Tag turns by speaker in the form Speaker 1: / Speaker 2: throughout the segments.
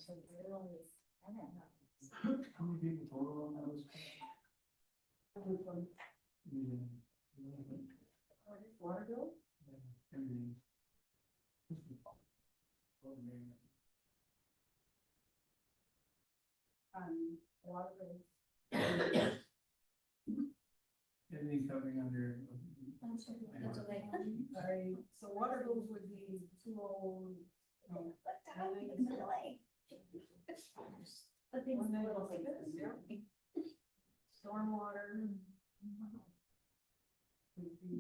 Speaker 1: How many people total on those?
Speaker 2: Water bill? Water bill.
Speaker 1: Everything covering under.
Speaker 2: Sorry, so water bills would be 201. Stormwater. Would be.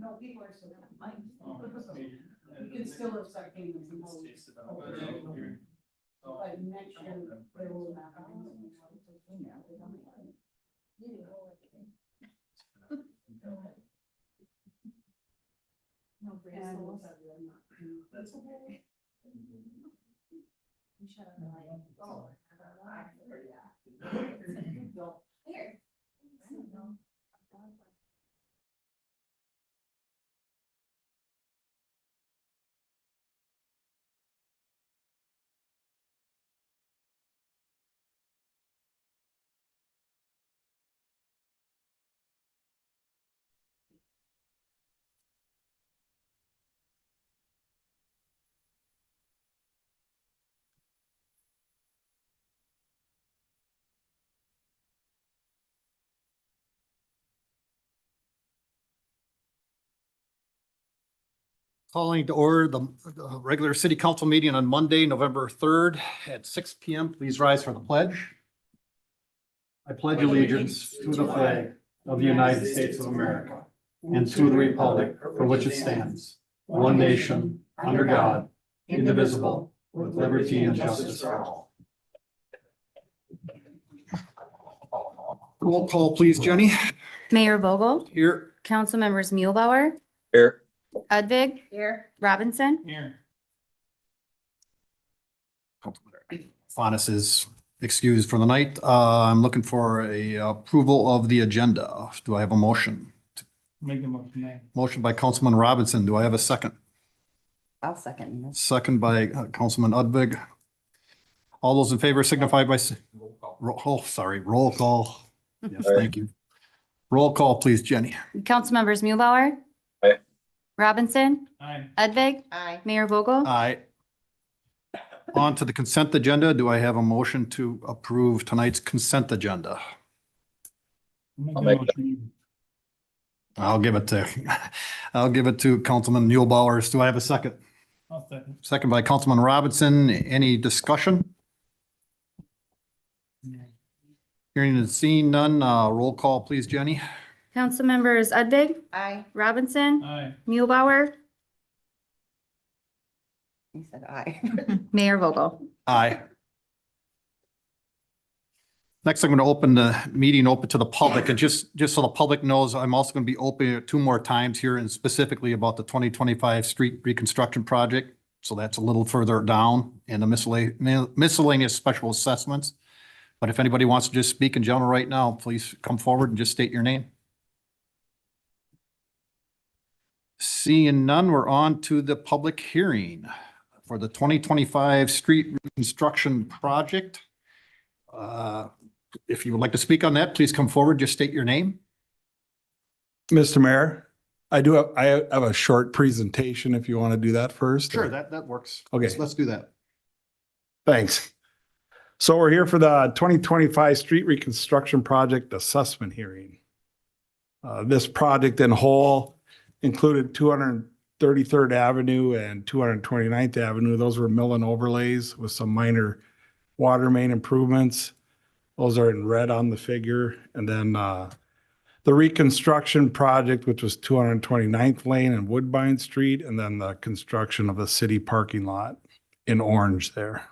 Speaker 2: No, people are still coming. You can still have start paying them. But next year, they will not. No, that's okay. Here.
Speaker 3: Calling to order the regular city council meeting on Monday, November 3rd at 6 p.m. Please rise for the pledge. I pledge allegiance to the flag of the United States of America and to the republic for which it stands, one nation, under God, indivisible, with liberty and justice for all. Roll call, please, Jenny.
Speaker 4: Mayor Vogel,
Speaker 3: Here.
Speaker 4: council members Mulebauer,
Speaker 5: Here.
Speaker 4: Udvig,
Speaker 2: Here.
Speaker 4: Robinson,
Speaker 1: Here.
Speaker 3: Faunus is excused for the night. I'm looking for a approval of the agenda. Do I have a motion?
Speaker 1: Make a motion.
Speaker 3: Motion by Councilman Robinson. Do I have a second?
Speaker 6: I'll second this.
Speaker 3: Second by Councilman Udvig. All those in favor signify by, roll call. Yes, thank you. Roll call, please, Jenny.
Speaker 4: council members Mulebauer.
Speaker 5: Aye.
Speaker 4: Robinson,
Speaker 1: Aye.
Speaker 4: Udvig,
Speaker 6: Aye.
Speaker 4: Mayor Vogel,
Speaker 3: Aye. On to the consent agenda. Do I have a motion to approve tonight's consent agenda?
Speaker 5: I'll make that.
Speaker 3: I'll give it to Councilman Mulebauer. Do I have a second?
Speaker 1: I'll second.
Speaker 3: Second by Councilman Robinson. Any discussion? Hearing and seeing none, roll call, please, Jenny.
Speaker 4: council members Udvig,
Speaker 6: Aye.
Speaker 4: Robinson,
Speaker 1: Aye.
Speaker 4: Mulebauer,
Speaker 6: He said aye.
Speaker 4: Mayor Vogel.
Speaker 3: Aye. Next, I'm going to open the meeting open to the public, and just so the public knows, I'm also going to be opening it 2 more times here and specifically about the 2025 street reconstruction project. So that's a little further down in the miscellaneous special assessments. But if anybody wants to just speak in general right now, please come forward and just state your name. Seeing none, we're on to the public hearing for the 2025 street reconstruction project. If you would like to speak on that, please come forward, just state your name.
Speaker 7: Mr. Mayor, I have a short presentation if you want to do that first.
Speaker 3: Sure, that works.
Speaker 7: Okay.
Speaker 3: Let's do that.
Speaker 7: Thanks. So we're here for the 2025 street reconstruction project assessment hearing. This project in whole included 233rd Avenue and 229th Avenue. Those were mill and overlays with some minor water main improvements. Those are in red on the figure. And then the reconstruction project, which was 229th Lane and Woodbine Street, and then the construction of the city parking lot in orange there.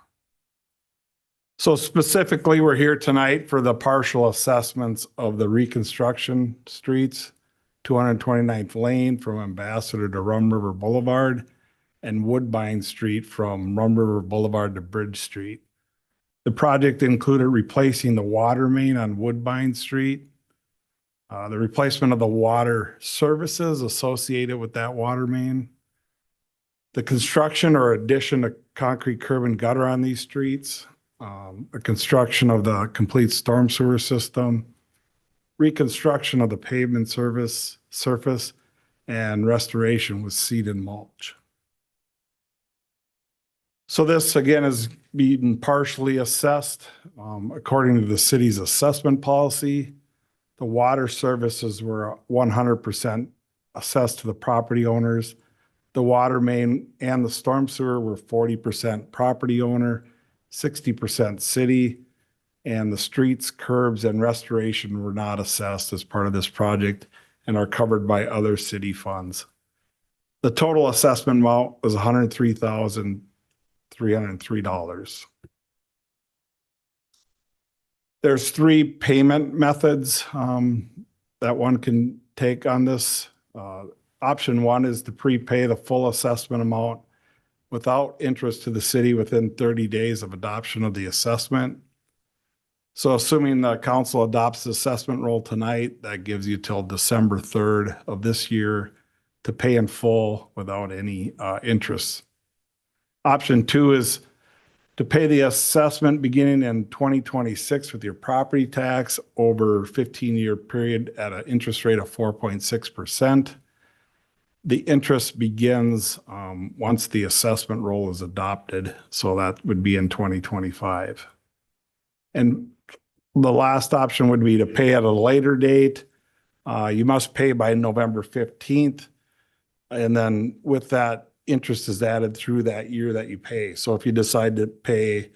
Speaker 7: So specifically, we're here tonight for the partial assessments of the reconstruction streets, 229th Lane from Ambassador to Rum River Boulevard, and Woodbine Street from Rum River Boulevard to Bridge Street. The project included replacing the water main on Woodbine Street, the replacement of the water services associated with that water main, the construction or addition of concrete curb and gutter on these streets, the construction of the complete storm sewer system, reconstruction of the pavement surface, and restoration with seed and mulch. So this again is being partially assessed according to the city's assessment policy. The water services were 100% assessed to the property owners. The water main and the storm sewer were 40% property owner, 60% city, and the streets, curbs, and restoration were not assessed as part of this project and are covered by other city funds. The total assessment amount was $103,303. There's 3 payment methods that one can take on this. Option 1 is to prepay the full assessment amount without interest to the city within 30 days of adoption of the assessment. So assuming the council adopts the assessment roll tonight, that gives you till December 3rd of this year to pay in full without any interest. Option 2 is to pay the assessment beginning in 2026 with your property tax over 15-year period at an interest rate of 4.6%. The interest begins once the assessment roll is adopted, so that would be in 2025. And the last option would be to pay at a later date. You must pay by November 15th. And then with that, interest is added through that year that you pay. So if you decide to pay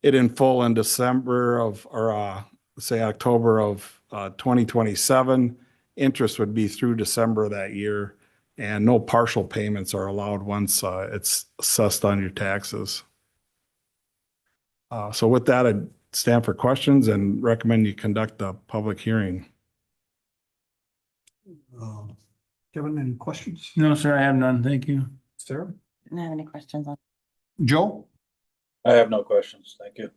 Speaker 7: it in full in December of, or say October of 2027, interest would be through December of that year, and no partial payments are allowed once it's assessed on your taxes. So with that, I'd stand for questions and recommend you conduct a public hearing.
Speaker 3: Kevin, any questions?
Speaker 1: No, sir, I have none. Thank you.
Speaker 3: Sarah?
Speaker 6: Didn't have any questions on.
Speaker 3: Joe?
Speaker 5: I have no questions. Thank you.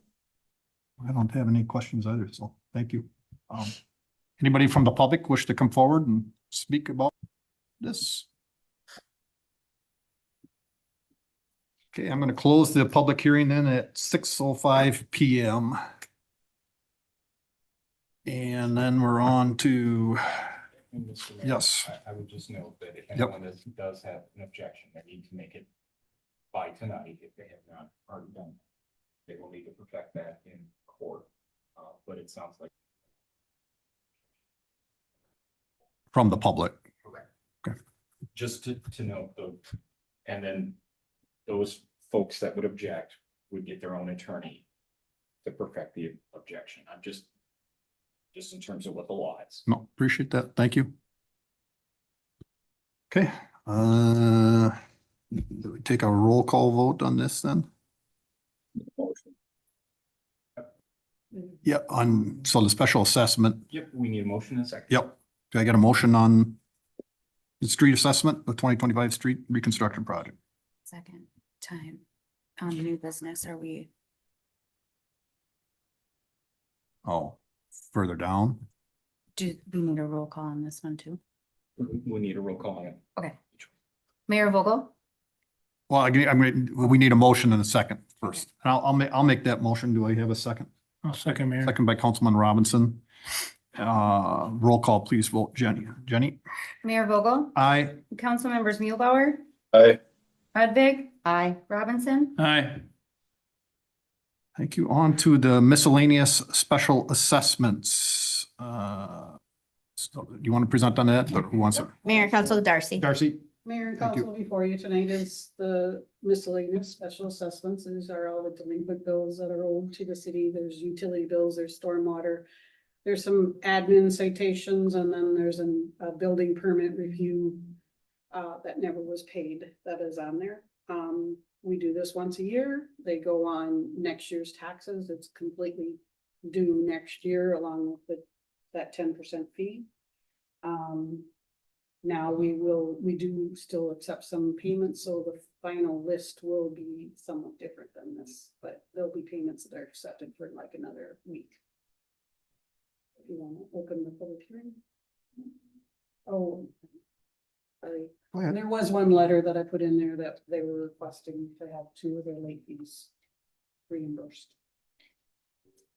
Speaker 3: I don't have any questions either, so thank you. Anybody from the public wish to come forward and speak about this? Okay, I'm going to close the public hearing then at 6:05 PM. And then we're on to,
Speaker 8: Mr. Mayor,
Speaker 3: yes.
Speaker 8: I would just note that if
Speaker 3: Yep.
Speaker 8: anyone does have an objection, they need to make it by tonight if they have not already done. They will need to perfect that in court, but it sounds like.
Speaker 3: From the public.
Speaker 8: Just to note though, and then those folks that would object would get their own attorney to perfect the objection. I'm just in terms of what the law is.
Speaker 3: No, appreciate that. Thank you. Okay, do we take a roll call vote on this then?
Speaker 8: Motion.
Speaker 3: Yeah, so the special assessment,
Speaker 8: Yep, we need a motion in a second.
Speaker 3: yep. Do I get a motion on the street assessment, the 2025 street reconstruction project?
Speaker 4: Second time on new business, are we?
Speaker 3: Oh, further down?
Speaker 4: Do we need a roll call on this one too?
Speaker 8: We need a roll call on it.
Speaker 4: Okay. Mayor Vogel,
Speaker 3: Well, we need a motion in a second first. I'll make that motion. Do I have a second?
Speaker 1: I'll second, Mayor.
Speaker 3: Second by Councilman Robinson. Roll call, please vote. Jenny?
Speaker 4: Mayor Vogel,
Speaker 3: Aye.
Speaker 4: Council members Mulebauer,
Speaker 5: Aye.
Speaker 4: Udvig,
Speaker 6: Aye.
Speaker 4: Robinson,
Speaker 1: Aye.
Speaker 3: Thank you. On to the miscellaneous special assessments. So do you want to present on that? Or who wants it?
Speaker 4: Mayor Council Darcy.
Speaker 3: Darcy?
Speaker 2: Mayor and
Speaker 3: Thank you.
Speaker 2: council, before you tonight is the miscellaneous special assessments. These are all the delinquent bills that are owed to the city. There's utility bills, there's stormwater. There's some admin citations, and then there's a building permit review that never was paid that is on there. We do this once a year. They go on next year's taxes. It's completely due next year along with that 10% fee. Now we do still accept some payments, so final list will be somewhat different than this, but there'll be payments that are accepted for like another week. If you want to open the public hearing. Oh. Sorry.
Speaker 3: Go ahead.
Speaker 2: There was one letter that I put in there that they were requesting to have 2 of their late fees reimbursed.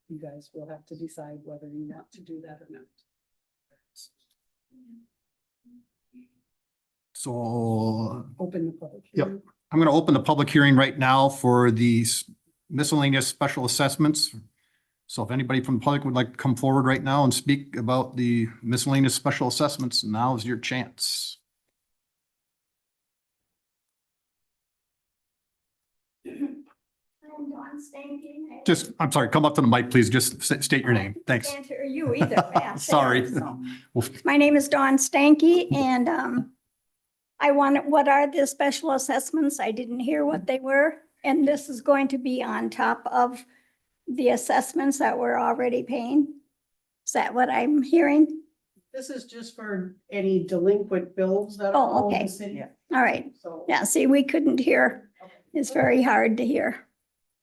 Speaker 2: You guys will have to decide whether you want to do that or not.
Speaker 3: So
Speaker 2: Open the public.
Speaker 3: Yep.
Speaker 2: hearing.
Speaker 3: I'm going to open the public hearing right now for the miscellaneous special assessments. So if anybody from the public would like to come forward right now and speak about the miscellaneous special assessments, now is your chance.
Speaker 9: I'm Dawn Stanky.
Speaker 3: Just, I'm sorry, come up to the mic, please. Just state your name. Thanks.
Speaker 9: Can't hear you either. Matt.
Speaker 3: Sorry.
Speaker 9: So, my name is Dawn Stanky and I wanted, what are the special assessments? I didn't hear what they were. And this is going to be on top of the assessments that we're already paying? Is that what I'm hearing?
Speaker 2: This is just for any delinquent bills that
Speaker 9: Oh,
Speaker 2: are owed
Speaker 9: okay.
Speaker 2: the city.
Speaker 9: All right.
Speaker 2: So.
Speaker 9: Yeah, see, we couldn't hear. It's very hard to hear.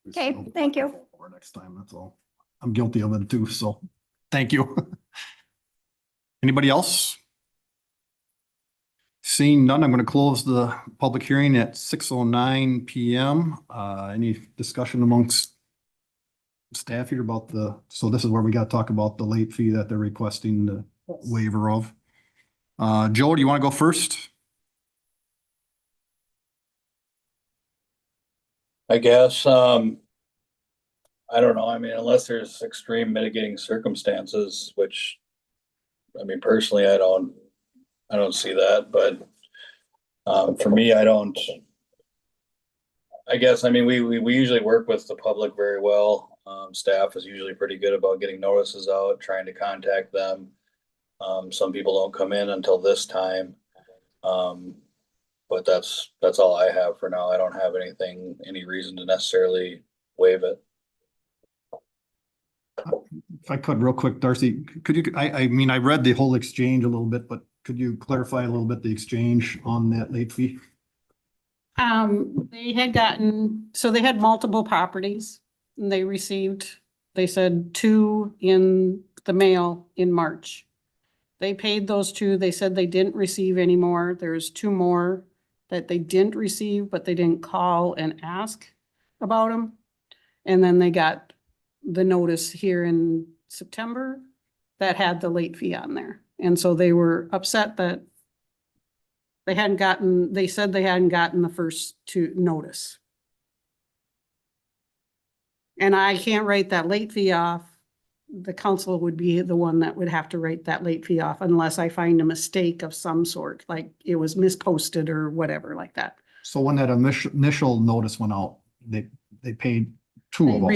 Speaker 9: Okay, thank you.
Speaker 3: For next time, that's all. I'm guilty of it too, so thank you. Anybody else? Seeing none, I'm going to close the public hearing at 6:09 PM. Any discussion amongst staff here about so this is where we got to talk about the late fee that they're requesting the waiver of. Joe, do you want to go first?
Speaker 5: I guess, I don't know. I mean, unless there's extreme mitigating circumstances, which, I mean, personally, I don't see that, but, for me, I guess, I mean, we usually work with the public very well. Staff is usually pretty good about getting notices out, trying to contact them. Some people don't come in until this time. But that's all I have for now. I don't have any reason to necessarily waive it.
Speaker 3: If I could real quick, Darcy, could you, I mean, I read the whole exchange a little bit, but could you clarify a little bit the exchange on that late fee?
Speaker 2: They had gotten, so they had multiple properties and they said 2 in the mail in March. They paid those 2. They said they didn't receive any more. There's 2 more that they didn't receive, but they didn't call and ask about them. And then they got the notice here in September that had the late fee on there. And so they were upset that they said they hadn't gotten the first 2 notice. And I can't write that late fee off. The council would be the one that would have to write that late fee off unless I find a mistake of some sort, like it was misposted or whatever like that.
Speaker 3: So when that initial notice went out, they paid 2 of them.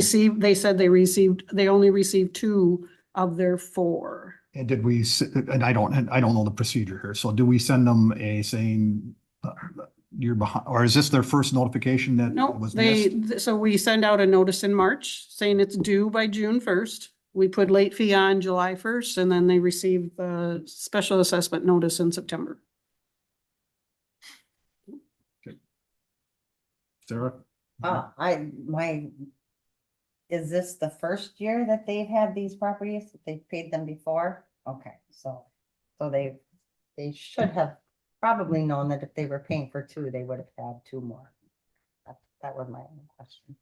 Speaker 2: They only received 2 of their 4.
Speaker 3: And did we, and I don't know the procedure here. So do we send them saying you're behind, or is this their first notification that
Speaker 2: No,
Speaker 3: was missed?
Speaker 2: so we send out a notice in March saying it's due by June 1st. We put late fee on July 1st and then they received the special assessment notice in September.
Speaker 3: Sarah?
Speaker 6: Is this the first year that they've had these properties? They've paid them before? Okay, so they should have probably known that if they were paying for 2, they would have had 2 more. That was my only question.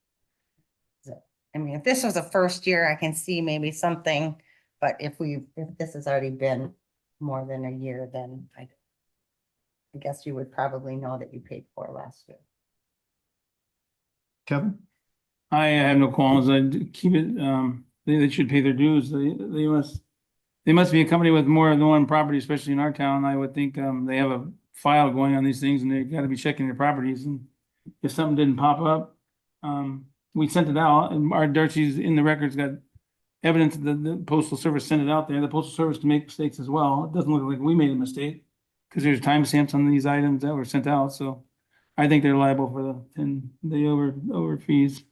Speaker 6: I mean, if this was the first year, I can see maybe something, but if this has already been more than a year, then I guess you would probably know that you paid for last year.
Speaker 3: Kevin?
Speaker 1: I have no qualms. I'd keep it, they should pay their dues. They must be a company with more than one property, especially in our town. I would think, they have a file going on these things and they've got to be checking their properties. And if something didn't pop up, we sent it out and our Darcy's in the records got evidence that the postal service sent it out there. The postal service can make mistakes as well. It doesn't look like we made a mistake because there's timestamps on these items that were sent out. So I think they're liable for the over fees.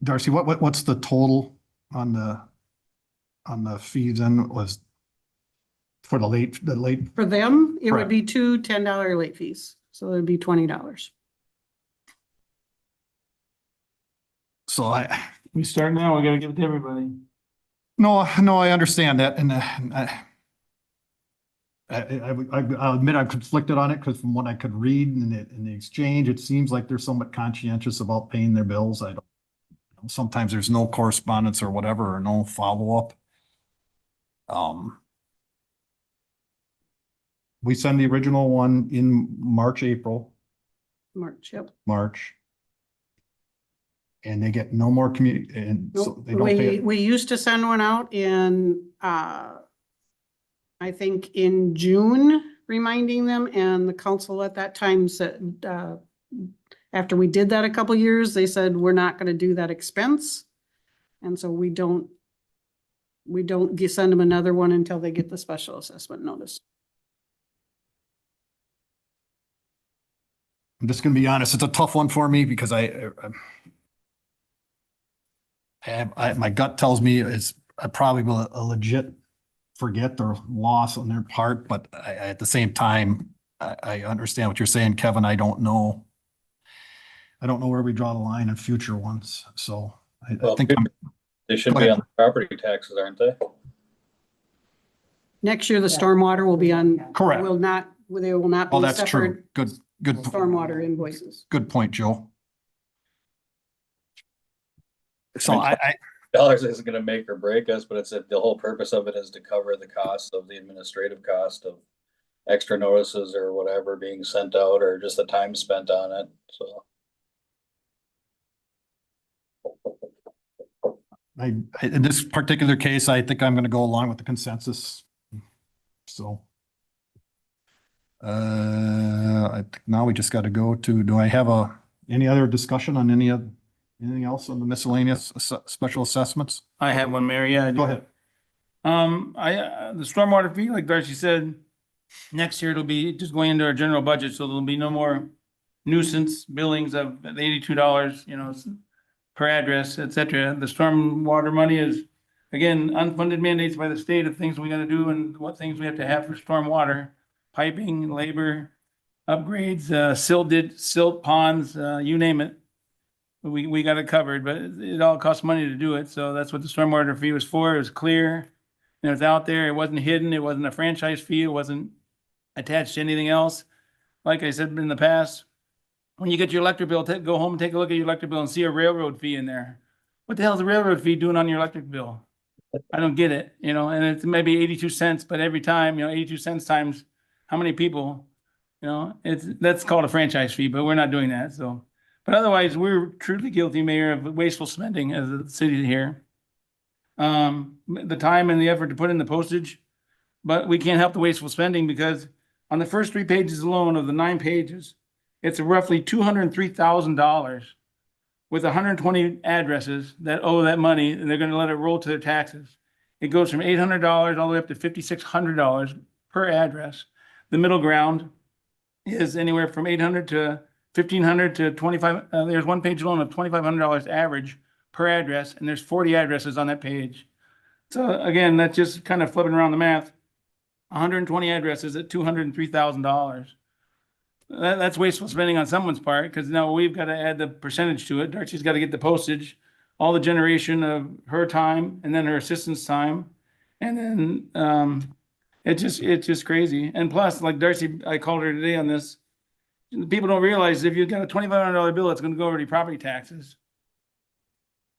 Speaker 3: Darcy, what's the total on the fees then? Was For the late,
Speaker 2: For them, it would
Speaker 3: Correct.
Speaker 2: be two $10 late fees, so it'd be $20.
Speaker 3: so
Speaker 1: We start now, we gotta give it to everybody.
Speaker 3: no, I understand that, and I'll admit I'm conflicted on it, because from what I could read in the exchange, it seems like they're somewhat conscientious about paying their bills. I don't, sometimes there's no correspondence or whatever, or no follow-up. We send the original one in March, April,
Speaker 2: March, yep.
Speaker 3: March. And they get no more and so
Speaker 2: Nope.
Speaker 3: they don't pay it.
Speaker 2: We used to send one out in, I think in June, reminding them, and the council at that time said, after we did that a couple years, they said, we're not gonna do that expense. And so we don't send them another one until they get the special assessment notice.
Speaker 3: I'm just gonna be honest, it's a tough one for me, because my gut tells me it's probably a legit forget or loss on their part, but at the same time, I understand what you're saying, Kevin. I don't know where we draw the line in future ones, so I
Speaker 5: Well,
Speaker 3: think
Speaker 5: they should
Speaker 3: Go
Speaker 5: be
Speaker 3: ahead.
Speaker 5: on the property taxes, aren't they?
Speaker 2: Next year, the stormwater will be on.
Speaker 3: Correct.
Speaker 2: They will not
Speaker 3: Oh,
Speaker 2: be
Speaker 3: that's true.
Speaker 2: separate
Speaker 3: Good,
Speaker 2: stormwater invoices.
Speaker 3: good point, Joe. So I
Speaker 5: Dollars isn't gonna make or break us, but the whole purpose of it is to cover the cost of the administrative cost of extra notices or whatever being sent out, or just the time spent on it, so.
Speaker 3: in this particular case, I think I'm gonna go along with the consensus. So. I think now we just gotta go to, do I have any other discussion on anything else on the miscellaneous special assessments?
Speaker 1: I have one, Mary, yeah. I do.
Speaker 3: Go ahead.
Speaker 1: The stormwater fee, like Darcy said, next year it'll be just going into our general budget, so there'll be no more nuisance billings of $82, per address, et cetera. The stormwater money is, again, unfunded mandates by the state of things we gotta do and what things we have to have for stormwater, piping, labor, upgrades, silt ponds, you name it. We got it covered, but it all costs money to do it. So that's what the stormwater fee was for. It was clear. And it was out there. It wasn't hidden. It wasn't a franchise fee. It wasn't attached to anything else. Like I said in the past, when you get your electric bill, go home and take a look at your electric bill and see a railroad fee in there. What the hell is a railroad fee doing on your electric bill? I don't get it, and it's maybe 82 cents, but every time, 82 cents times how many people, that's called a franchise fee, but we're not doing that. So. But otherwise, we're truly guilty, Mayor, of wasteful spending as a city here. The time and the effort to put in the postage, but we can't help the wasteful spending because on the first 3 pages alone of the 9 pages, it's roughly $203,000 with 120 addresses that owe that money, and they're gonna let it roll to their taxes. It goes from $800 all the way up to $5,600 per address. The middle ground is anywhere from $800 to $1,500 to $2,500. There's one page alone of $2,500 average per address, and there's 40 addresses on that page. So again, that's just kind of flipping around the math. 120 addresses at $203,000. That's wasteful spending on someone's part, because now we've got to add the percentage to it. Darcy's got to get the postage, all the generation of her time, and then her assistant's time, and then it's just crazy. And plus, like Darcy, I called her today on this. People don't realize if you've got a $2,500 bill, it's going to go over to your property taxes.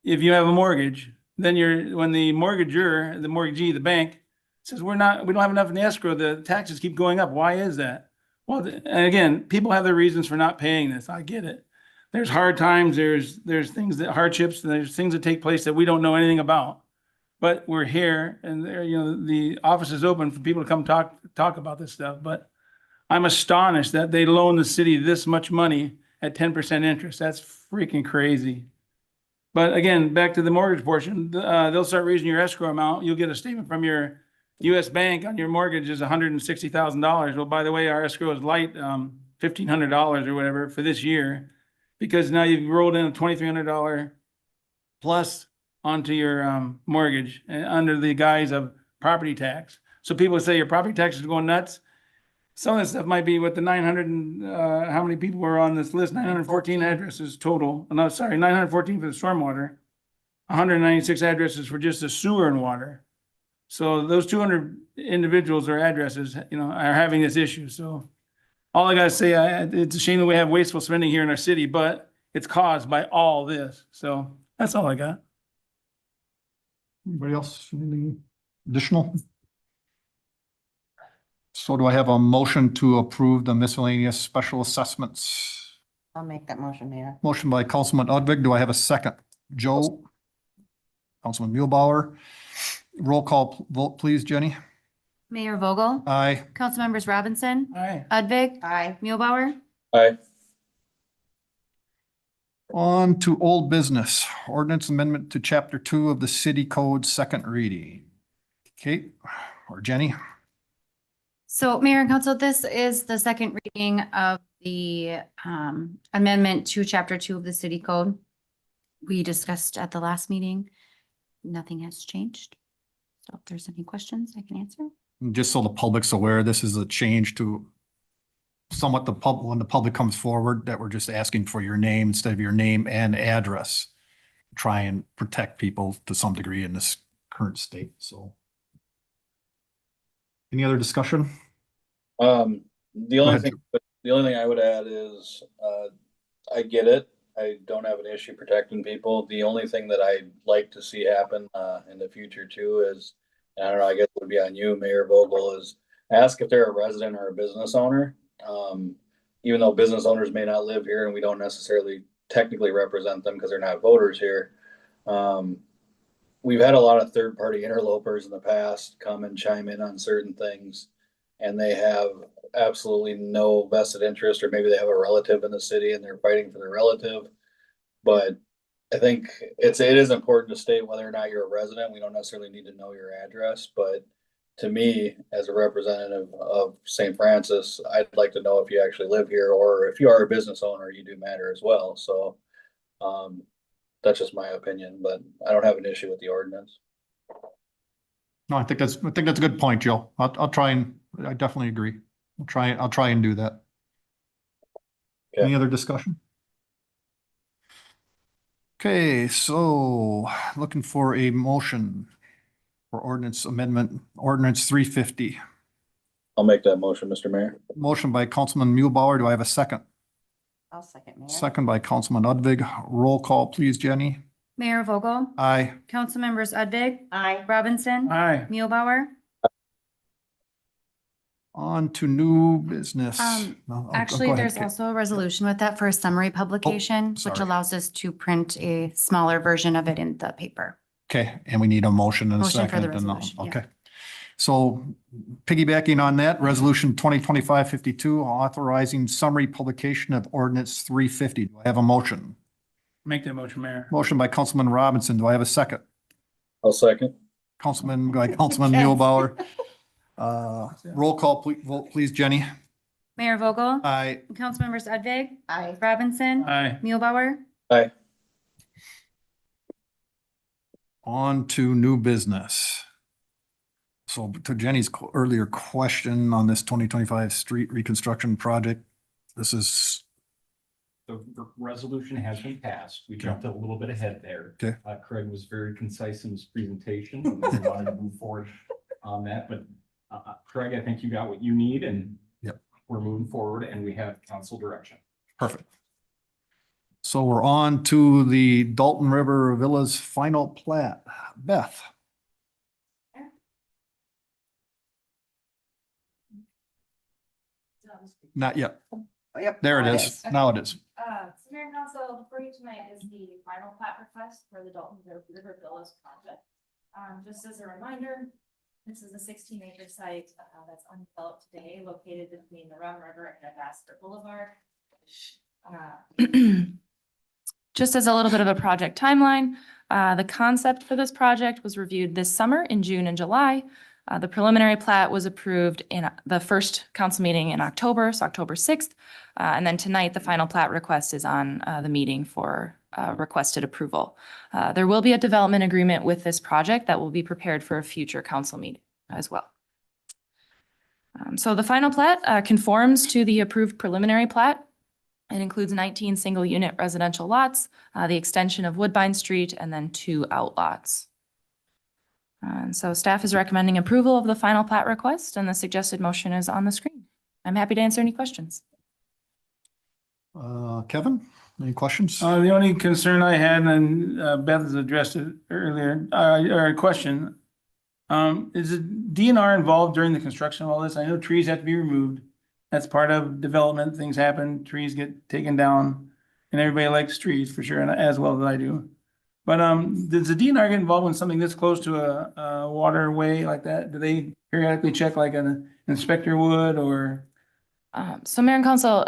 Speaker 1: If you have a mortgage, then when the mortgagor, the mortgagee, the bank says we don't have enough in the escrow, the taxes keep going up. Why is that? Well, and again, people have their reasons for not paying this. I get it. There's hard times. There's hardships. There's things that take place that we don't know anything about. But we're here, and the office is open for people to come talk about this stuff. But I'm astonished that they loan the city this much money at 10% interest. That's freaking crazy. But again, back to the mortgage portion, they'll start raising your escrow amount. You'll get a statement from your U.S. bank on your mortgage is $160,000. Well, by the way, our escrow is light, $1,500 or whatever for this year, because now you've rolled in a $2,300 plus onto your mortgage under the guise of property tax. So people say your property taxes are going nuts. Some of this stuff might be with the 900 and, how many people were on this list? 914 addresses total. No, sorry, 914 for the stormwater. 196 addresses for just the sewer and water. So those 200 individuals or addresses, you know, are having this issue. So all I gotta say, it's a shame that we have wasteful spending here in our city, but it's caused by all this. So that's all I got.
Speaker 3: Anybody else? Anything additional? So do I have a motion to approve the miscellaneous special assessments?
Speaker 6: I'll make that motion, Mayor.
Speaker 3: Motion by Councilman Udvig. Do I have a second? Joe? Councilman Mulebauer? Roll call vote, please, Jenny.
Speaker 4: Mayor Vogel,
Speaker 3: Aye.
Speaker 4: Councilmembers Robinson,
Speaker 1: Aye.
Speaker 4: Udvig,
Speaker 6: Aye.
Speaker 4: Mulebauer,
Speaker 5: Aye.
Speaker 3: On to old business, ordinance amendment to chapter 2 of the city code, second reading. Kate or Jenny?
Speaker 4: So Mayor and Council, this is the second reading of the amendment to Chapter 2 of the City Code. We discussed at the last meeting. Nothing has changed. So if there's any questions, I can answer.
Speaker 3: Just so the public's aware, this is a change to somewhat when the public comes forward, that we're just asking for your name instead of your name and address. Try and protect people to some degree in this current state, so. Any other discussion?
Speaker 5: The only
Speaker 3: ahead,
Speaker 5: thing I would add is, I get it. I don't have an issue protecting people. The only thing that I'd like to see happen, in the future too is, and I don't know, I guess it would be on you, Mayor Vogel, is ask if they're a resident or a business owner. Even though business owners may not live here and we don't necessarily technically represent them because they're not voters here. We've had a lot of third-party interlopers in the past come and chime in on certain things, and they have absolutely no vested interest, or maybe they have a relative in the city and they're fighting for their relative. But I think it is important to state whether or not you're a resident. We don't necessarily need to know your address, but to me, as a representative of St. Francis, I'd like to know if you actually live here, or if you are a business owner, you do matter as well. So, that's just my opinion, but I don't have an issue with the ordinance.
Speaker 3: No, I think that's a good point, Joe. I'll try and, I definitely agree. I'll try and do that.
Speaker 5: Okay.
Speaker 3: Any other discussion? Okay, so looking for a motion for ordinance amendment, ordinance 350.
Speaker 5: I'll make that motion, Mr. Mayor.
Speaker 3: Motion by Councilman Mulebauer. Do I have a second?
Speaker 6: I'll second, Mayor.
Speaker 3: Second by Councilman Udvig. Roll call, please, Jenny.
Speaker 4: Mayor Vogel,
Speaker 3: Aye.
Speaker 4: Councilmembers Udvig,
Speaker 6: Aye.
Speaker 4: Robinson,
Speaker 1: Aye.
Speaker 4: Mulebauer.
Speaker 3: On to new business. No,
Speaker 4: Actually,
Speaker 3: go ahead,
Speaker 4: there's
Speaker 3: Kate.
Speaker 4: also a resolution with that for a summary publication, which
Speaker 3: sorry.
Speaker 4: allows us to print a smaller version of it in the paper.
Speaker 3: Okay, and we need a motion and a
Speaker 4: Motion for
Speaker 3: second.
Speaker 4: the
Speaker 3: and a-
Speaker 4: resolution, yeah.
Speaker 3: Okay. So piggybacking on that, resolution 2025-52, authorizing summary publication of ordinance 350. Do I have a motion?
Speaker 1: Make that motion, Mayor.
Speaker 3: Motion by Councilman Robinson. Do I have a second?
Speaker 5: I'll second.
Speaker 3: Councilman Mulebauer. Roll call, vote please, Jenny.
Speaker 4: Mayor Vogel,
Speaker 3: Aye.
Speaker 4: Councilmembers Udvig,
Speaker 6: Aye.
Speaker 4: Robinson,
Speaker 1: Aye.
Speaker 4: Mulebauer.
Speaker 5: Aye.
Speaker 3: On to new business. So to Jenny's earlier question on this 2025 street reconstruction project, this is,
Speaker 8: The resolution has been passed. We jumped a little bit ahead there.
Speaker 3: Okay.
Speaker 8: Craig was very concise in his presentation. and We wanted to move forward on that, but Craig, I think you got what you need, and
Speaker 3: Yep.
Speaker 8: we're moving forward, and we have council direction.
Speaker 3: perfect. So we're on to the Dalton River Villas final plat. Beth. Not yet.
Speaker 6: Yep.
Speaker 3: There it
Speaker 10: Oh, it
Speaker 3: is.
Speaker 10: is.
Speaker 3: Now it is.
Speaker 10: So Mayor and Council, before you tonight is the final plat request for the Dalton River Villas project. Just as a reminder, this is a 16-acre site that's undeveloped today, located between the Rum River and Ambassador Boulevard.
Speaker 11: Just as a little bit of a project timeline, the concept for this project was reviewed this summer in June and July. The preliminary plat was approved in the first council meeting in October, so October 6th. And then tonight, the final plat request is on the meeting for requested approval. There will be a development agreement with this project that will be prepared for a future council meeting as well. So the final plat conforms to the approved preliminary plat. It includes 19 single-unit residential lots, the extension of Woodbine Street, and then 2 outlots. And so staff is recommending approval of the final plat request, and the suggested motion is on the screen. I'm happy to answer any questions.
Speaker 3: Kevin, any questions?
Speaker 1: The only concern I had, and Beth has addressed it earlier, or a question. Is the DNR involved during the construction of all this? I know trees have to be removed. That's part of development. Things happen, trees get taken down, and everybody likes trees for sure, and as well as I do. But does the DNR get involved when something this close to a waterway like that? Do they periodically check like an inspector would, or?
Speaker 11: So Mayor and Council,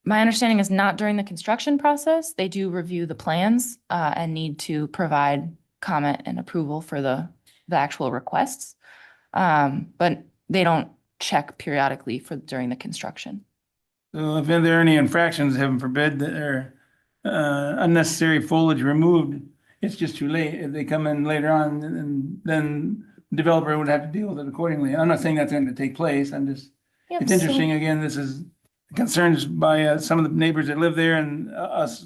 Speaker 11: my understanding is not during the construction process. They do review the plans and need to provide comment and approval for the actual requests. But they don't check periodically for during the construction.
Speaker 1: So if there are any infractions, heaven forbid, that are unnecessary foliage removed, it's just too late. If they come in later on, and then the developer would have to deal with it accordingly. I'm not saying that's going to take place. I'm just,
Speaker 11: Yep,
Speaker 1: it's interesting. Again, this is concerns by some of the neighbors that live there and us.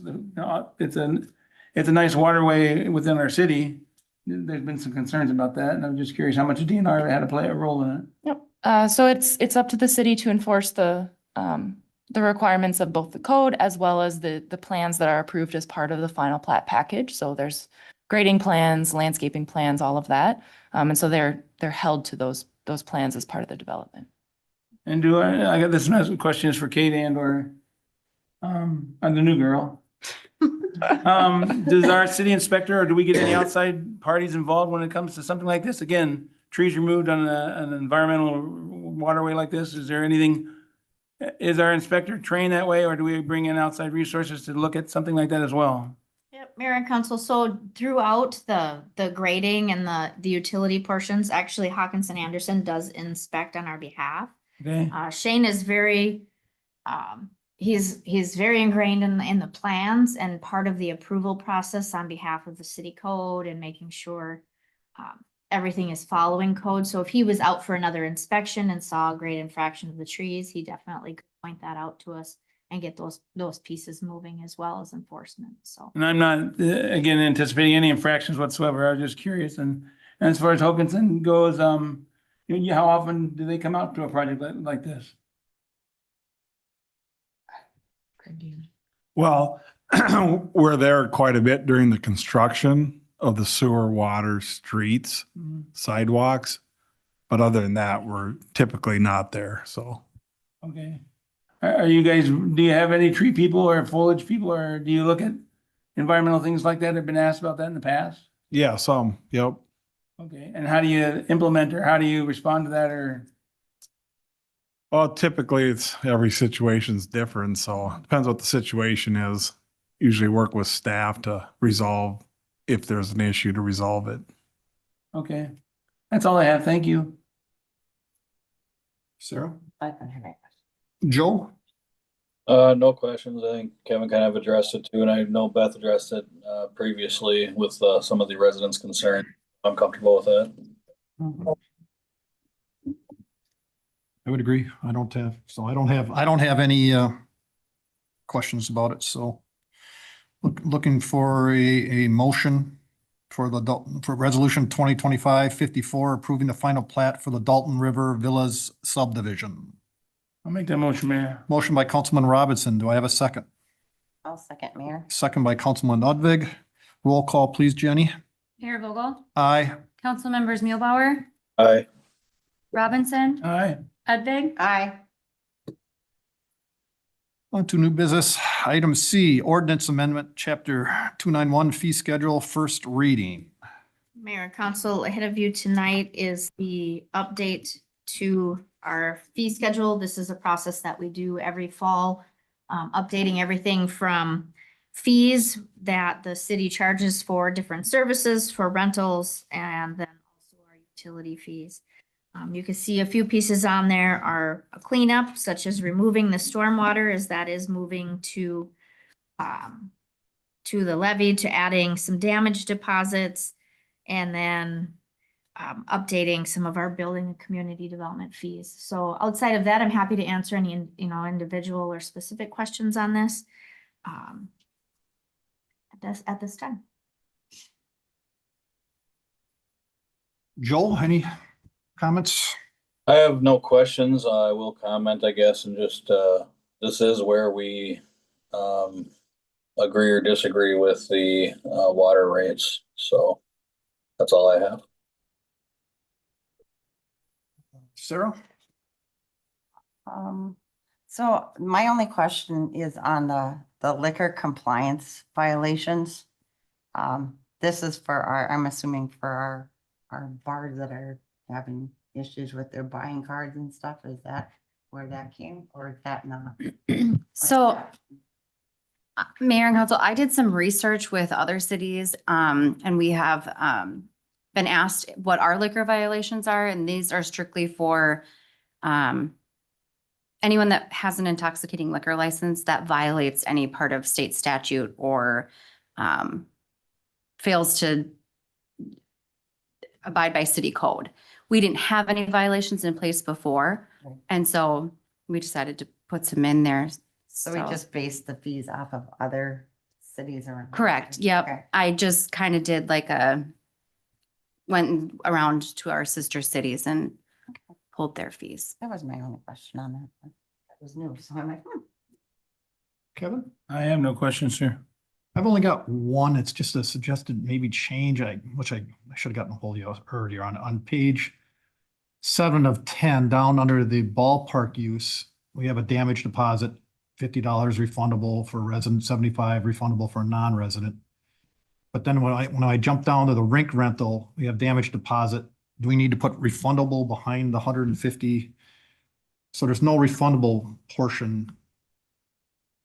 Speaker 1: It's a nice waterway within our city. There's been some concerns about that, and I'm just curious how much DNR had to play a role in it.
Speaker 11: Yep. So it's up to the city to enforce the requirements of both the code as well as the plans that are approved as part of the final plat package. So there's grading plans, landscaping plans, all of that. And so they're held to those plans as part of the development.
Speaker 1: And do I got this next question is for Kate and or I'm the new girl. Does our city inspector or do we get any outside parties involved when it comes to something like this? Again, trees removed on an environmental waterway like this. Is there anything, is our inspector trained that way, or do we bring in outside resources to look at something like that as well?
Speaker 4: Yep, Mayor and Council, so throughout the grading and the utility portions, actually Hawkinson Anderson does inspect on our behalf.
Speaker 1: Okay,
Speaker 4: Shane is very, he's very ingrained in the plans and part of the approval process on behalf of the city code and making sure everything is following code. So if he was out for another inspection and saw a great infraction of the trees, he definitely could point that out to us and get those pieces moving as well as enforcement. So.
Speaker 1: and I'm not, again, anticipating any infractions whatsoever. I was just curious. And as far as Hawkinson goes, how often do they come out to a project like this?
Speaker 7: Well, we're there quite a bit during the construction of the sewer, water, streets, sidewalks. But other than that, we're typically not there, so.
Speaker 1: Okay. Are you guys, do you have any tree people or foliage people, or do you look at environmental things like that? Have been asked about that in the past?
Speaker 7: Yeah, some, yep.
Speaker 1: Okay, and how do you implement or how do you respond to that, or?
Speaker 7: Well, typically it's every situation's different, so it depends what the situation is. Usually work with staff to resolve if there's an issue to resolve it.
Speaker 1: Okay, that's all I have. Thank you.
Speaker 3: Sarah?
Speaker 6: I don't have any.
Speaker 3: Joe?
Speaker 5: No questions. I think Kevin kind of addressed it too, and I know Beth addressed it previously with some of the residents' concern. I'm comfortable with that.
Speaker 3: I would agree. I don't have any questions about it, so looking for a motion for resolution 2025-54 approving the final plat for the Dalton River Villas subdivision.
Speaker 1: I'll make that motion, Mayor.
Speaker 3: Motion by Councilman Robinson. Do I have a second?
Speaker 6: I'll second, Mayor.
Speaker 3: Second by Councilman Udvig. Roll call, please, Jenny.
Speaker 4: Mayor Vogel,
Speaker 3: Aye.
Speaker 4: Council members Muehlbauer,
Speaker 5: Aye.
Speaker 4: Robinson,
Speaker 1: Aye.
Speaker 4: Udvig,
Speaker 6: Aye.
Speaker 3: On to new business. Item C, ordinance amendment, chapter 291, fee schedule, first reading.
Speaker 4: Mayor and Council, ahead of you tonight is the update to our fee schedule. This is a process that we do every fall, updating everything from fees that the city charges for different services, for rentals, and then also our utility fees. You can see a few pieces on there are a cleanup, such as removing the stormwater, as that is moving to the levy, to adding some damage deposits, and then
Speaker 10: updating some of our building and community development fees. So outside of that, I'm happy to answer any, individual or specific questions on this. At this time.
Speaker 3: Joel, any comments?
Speaker 5: I have no questions. I will comment, I guess, and just, this is where we, agree or disagree with the, water rates. So that's all I have.
Speaker 3: Sarah?
Speaker 6: So my only question is on the liquor compliance violations. This is for I'm assuming for our bars that are having issues with their buying cards and stuff. Is that where that came, or is that not?
Speaker 4: So, Mayor and Council, I did some research with other cities, and we have been asked what our liquor violations are, and these are strictly for anyone that has an intoxicating liquor license that violates any part of state statute or fails to abide by city code. We didn't have any violations in place before, and so we decided to put some in there.
Speaker 6: So we just based the fees off of other cities around.
Speaker 4: Correct, yep.
Speaker 6: Okay.
Speaker 4: I just kind of did went around to our sister cities and pulled their fees.
Speaker 6: That was my only question on that. That was new, so I'm like,
Speaker 3: Kevin?
Speaker 1: I have no questions, sir.
Speaker 3: I've only got one. It's just a suggested maybe change, which I should have gotten a hold of you earlier on page 7 of 10, down under the ballpark use, we have a damage deposit, $50 refundable for resident, $75 refundable for a non-resident. But then when I jump down to the rink rental, we have damage deposit. Do we need to put refundable behind the 150? So there's no refundable portion.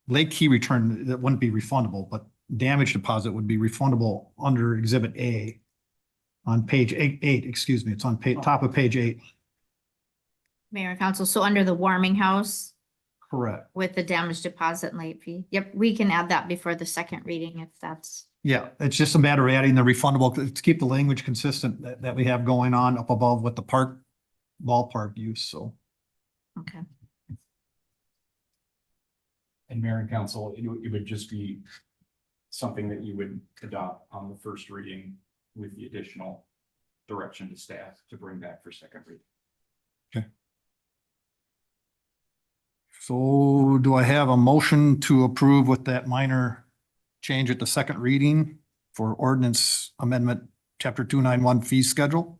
Speaker 3: Late key return, that wouldn't be refundable, but damage deposit would be refundable under Exhibit A on page 8, excuse me, it's on top of page 8.
Speaker 10: Mayor and Council, so under the warming house
Speaker 3: Correct.
Speaker 10: with the damage deposit and late fee. Yep, we can add that before the second reading if that's.
Speaker 3: Yeah, it's just a matter of adding the refundable to keep the language consistent that we have going on up above with the ballpark use, so.
Speaker 10: Okay.
Speaker 8: And Mayor and Council, it would just be something that you would adopt on the first reading with the additional direction to staff to bring back for second reading.
Speaker 3: Okay. So do I have a motion to approve with that minor change at the second reading for ordinance amendment, chapter 291 fee schedule?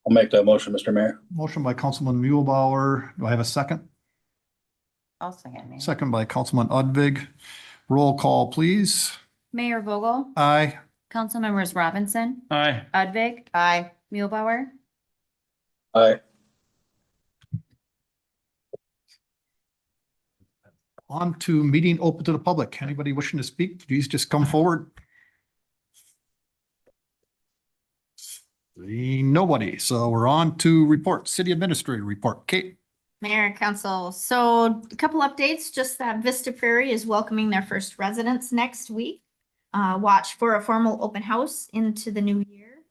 Speaker 5: I'll make that motion, Mr. Mayor.
Speaker 3: Motion by Councilman Mulebauer. Do I have a second?
Speaker 6: I'll second it.
Speaker 3: Second by Councilman Udvig. Roll call, please.
Speaker 4: Mayor Vogel,
Speaker 3: Aye.
Speaker 4: Council members Robinson,
Speaker 1: Aye.
Speaker 4: Udvig,
Speaker 6: Aye.
Speaker 4: Mulebauer.
Speaker 5: Aye.
Speaker 3: On to meeting open to the public. Anybody wishing to speak, please just come forward. Seeing nobody, so we're on to report, city administrator report. Kate.
Speaker 10: Mayor and Council, so a couple updates, just that Vista Prairie is welcoming their first residents next week. Watch for a formal open house into the new year.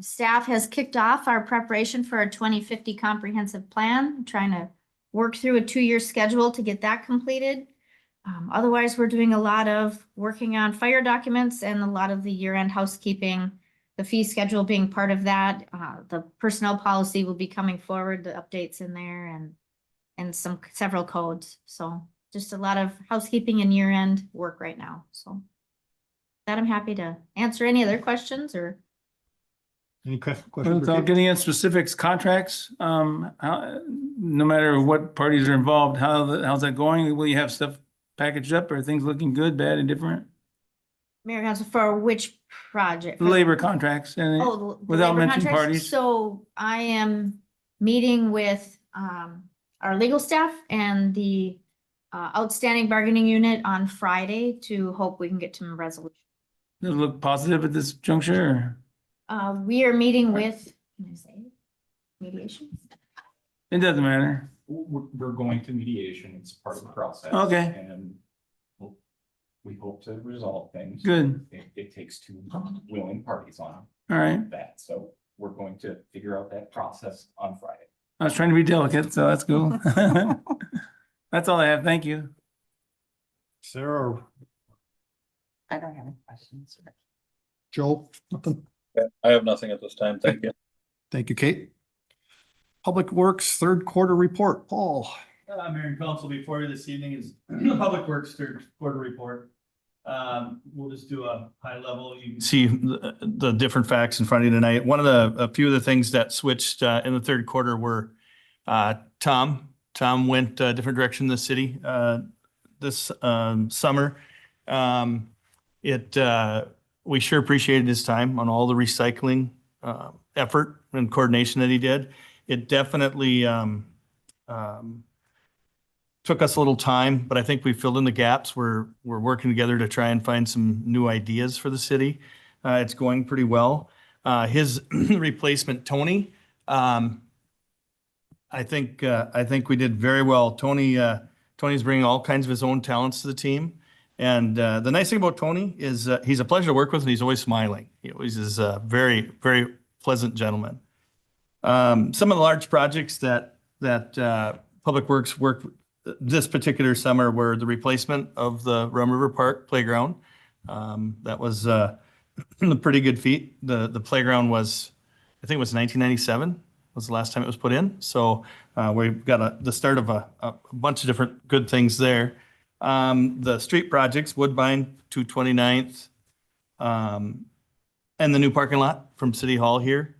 Speaker 10: Staff has kicked off our preparation for our 2050 comprehensive plan, trying to work through a 2-year schedule to get that completed. Otherwise, we're doing a lot of working on fire documents and a lot of the year-end housekeeping, the fee schedule being part of that. The personnel policy will be coming forward, the updates in there and several codes. So just a lot of housekeeping and year-end work right now. So that I'm happy to answer any other questions or.
Speaker 3: Any questions?
Speaker 1: Without getting in specifics, contracts, how, no matter what parties are involved, how's that going? Will you have stuff packaged up? Are things looking good, bad, and different?
Speaker 10: Mayor Council, for which project?
Speaker 1: Labor contracts and
Speaker 10: Oh, the
Speaker 1: without
Speaker 10: labor
Speaker 1: mentioning
Speaker 10: contracts.
Speaker 1: parties.
Speaker 10: So I am meeting with our legal staff and the outstanding bargaining unit on Friday to hope we can get to a resolution.
Speaker 1: Does it look positive at this juncture?
Speaker 10: We are meeting with, can I say, mediation?
Speaker 1: It doesn't matter.
Speaker 8: We're going to mediation. It's part of the process.
Speaker 1: Okay.
Speaker 8: And we hope to resolve things.
Speaker 1: Good.
Speaker 8: It takes two willing parties on
Speaker 1: All right.
Speaker 8: that. So we're going to figure out that process on Friday.
Speaker 1: I was trying to be delicate, so that's cool. That's all I have. Thank you.
Speaker 3: Sarah, or
Speaker 6: I don't have any questions.
Speaker 3: Joe, nothing?
Speaker 5: I have nothing at this time. Thank you.
Speaker 3: Thank you, Kate. Public Works third quarter report, Paul.
Speaker 12: Mayor and Council, before you this evening is the Public Works third quarter report. We'll just do a high level. You can see the different facts in front of you tonight. One of a few of the things that switched in the third quarter were Tom went a different direction in the city this summer. We sure appreciated his time on all the recycling effort and coordination that he did. It definitely took us a little time, but I think we filled in the gaps. We're working together to try and find some new ideas for the city. It's going pretty well. His replacement, Tony, I think we did very well. Tony's bringing all kinds of his own talents to the team. And the nice thing about Tony is he's a pleasure to work with, and he's always smiling. He always is a very, very pleasant gentleman. Some of the large projects that Public Works worked this particular summer were the replacement of the Rum River Park playground. That was a pretty good feat. The playground was, I think it was 1997 was the last time it was put in. So we've got the start of a bunch of different good things there. The street projects, Woodbine, 229th, and the new parking lot from City Hall here,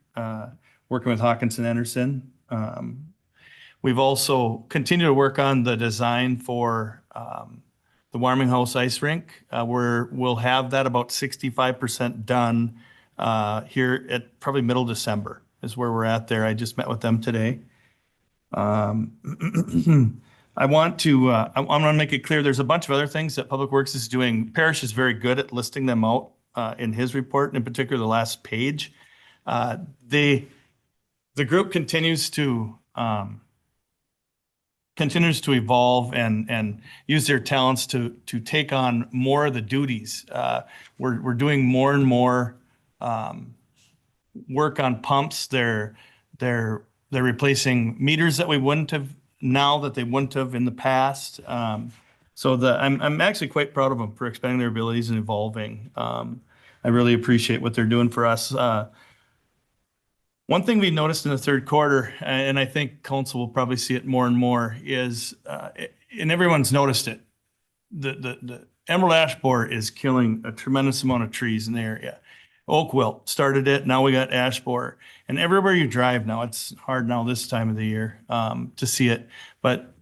Speaker 12: working with Hawkinson Anderson. We've also continued to work on the design for the Warming House ice rink. We'll have that about 65% done here at probably middle December is where we're at there. I just met with them today. I want to make it clear there's a bunch of other things that Public Works is doing. Parrish is very good at listing them out in his report, and in particular the last page. The group continues to evolve and use their talents to take on more of the duties. We're doing more and more work on pumps. They're replacing meters that we wouldn't have now that they wouldn't have in the past. So I'm actually quite proud of them for expanding their abilities and evolving. I really appreciate what they're doing for us. One thing we noticed in the third quarter, and I think council will probably see it more and more, is, and everyone's noticed it, the emerald ash borer is killing a tremendous amount of trees in the area. Oak wilt started it. Now we got ash borer, and everywhere you drive now, it's hard now this time of the year to see it, but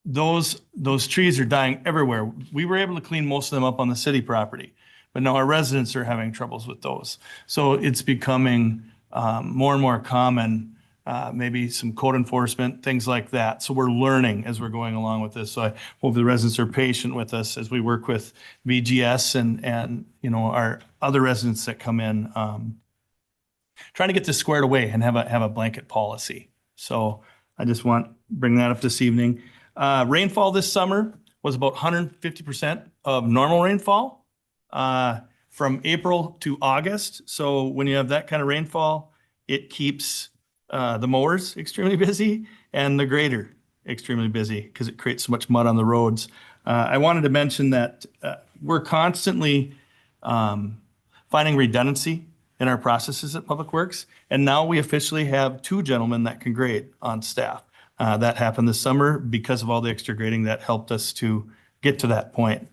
Speaker 12: those trees are dying everywhere. We were able to clean most of them up on the city property, but now our residents are having troubles with those. So it's becoming more and more common, maybe some code enforcement, things like that. So we're learning as we're going along with this. So I hope the residents are patient with us as we work with VGS and our other residents that come in, trying to get this squared away and have a blanket policy. So I just want to bring that up this evening. Rainfall this summer was about 150% of normal rainfall. From April to August. So when you have that kind of rainfall, it keeps the mowers extremely busy and the grader extremely busy because it creates so much mud on the roads. I wanted to mention that we're constantly finding redundancy in our processes at Public Works. And now we officially have 2 gentlemen that can grade on staff. That happened this summer because of all the extra grading that helped us to get to that point.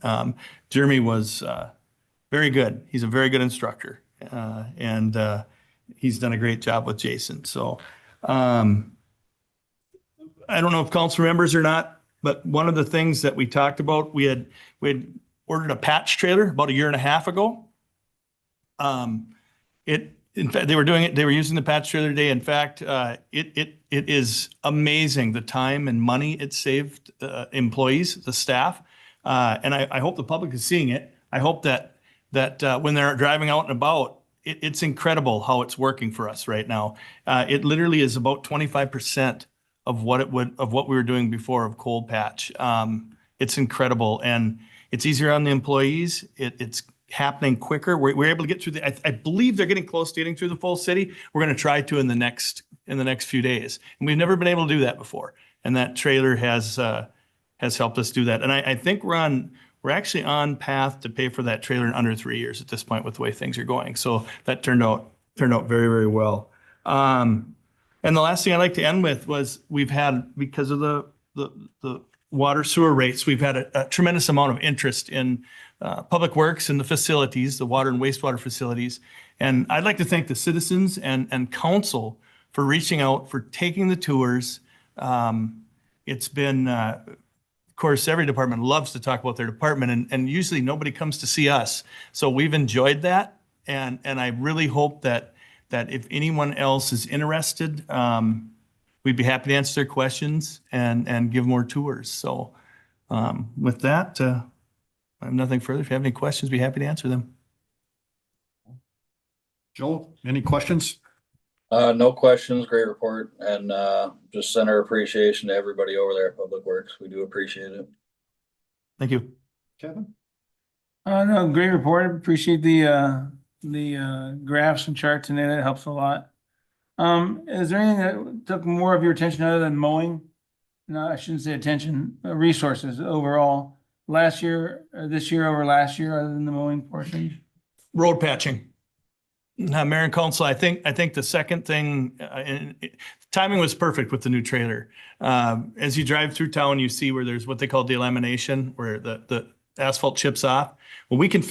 Speaker 12: Jeremy was very good. He's a very good instructor, and he's done a great job with Jason. So I don't know if council remembers or not, but one of the things that we talked about, we had ordered a patch trailer about 1.5 years ago. In fact, they were using the patch trailer today. In fact, it is amazing the time and money it saved employees, the staff, and I hope the public is seeing it. I hope that when they're driving out and about, it's incredible how it's working for us right now. It literally is about 25% of what we were doing before of cold patch. It's incredible, and it's easier on the employees. It's happening quicker. We're able to get through I believe they're getting close to getting through the full city. We're going to try to in the next few days. And we've never been able to do that before. And that trailer has helped us do that. And I think we're actually on path to pay for that trailer in under 3 years at this point with the way things are going. So that turned out very, very well. And the last thing I'd like to end with was we've had, because of the water sewer rates, we've had a tremendous amount of interest in public works and the facilities, the water and wastewater facilities. And I'd like to thank the citizens and council for reaching out, for taking the tours. It's been, of course, every department loves to talk about their department, and usually nobody comes to see us. So we've enjoyed that. And I really hope that if anyone else is interested, we'd be happy to answer their questions and give more tours. So with that, I have nothing further. If you have any questions, be happy to answer them.
Speaker 3: Joel, any questions?
Speaker 5: No questions, great report, and just send our appreciation to everybody over there at Public Works. We do appreciate it.
Speaker 12: Thank you.
Speaker 3: Kevin?
Speaker 1: No, great report. Appreciate the graphs and charts in there. That helps a lot. Is there anything that took more of your attention other than mowing? No, I shouldn't say attention, resources overall. Last year, or this year over last year, other than the mowing portion?
Speaker 12: Road patching. Mayor and council, I think the second thing, timing was perfect with the new trailer. As you drive through town, you see where there's what they call delamination, where the asphalt chips off. Well, we can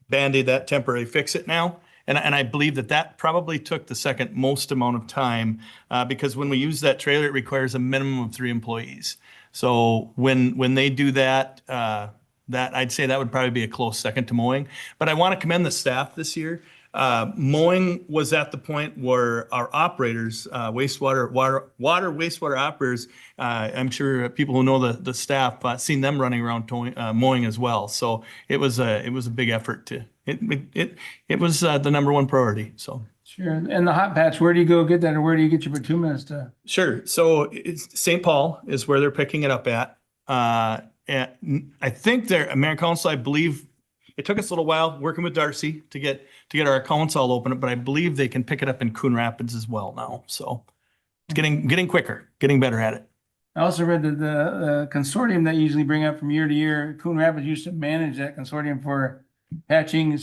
Speaker 12: Band-Aid that, temporarily fix it now. And I believe that probably took the second most amount of time because when we use that trailer, it requires a minimum of 3 employees. So when they do that, that I'd say that would probably be a close second to mowing. But I want to commend the staff this year. Mowing was at the point where our operators, wastewater operators, I'm sure people who know the staff, seen them running around mowing as well. So it was a big effort it was the number one priority. So. Sure. And the hot patch, where do you go get that, or where do you get your bituminous to? Sure. So it's St. Paul is where they're picking it up at. And I think Mayor and Council, I believe it took us a little while working with Darcy to get our accounts all open, but I believe they can pick it up in Coon Rapids as well now. So it's getting quicker, getting better at it. I also read that the consortium that you usually bring up from year to year, Coon Rapids used to manage that consortium for patching.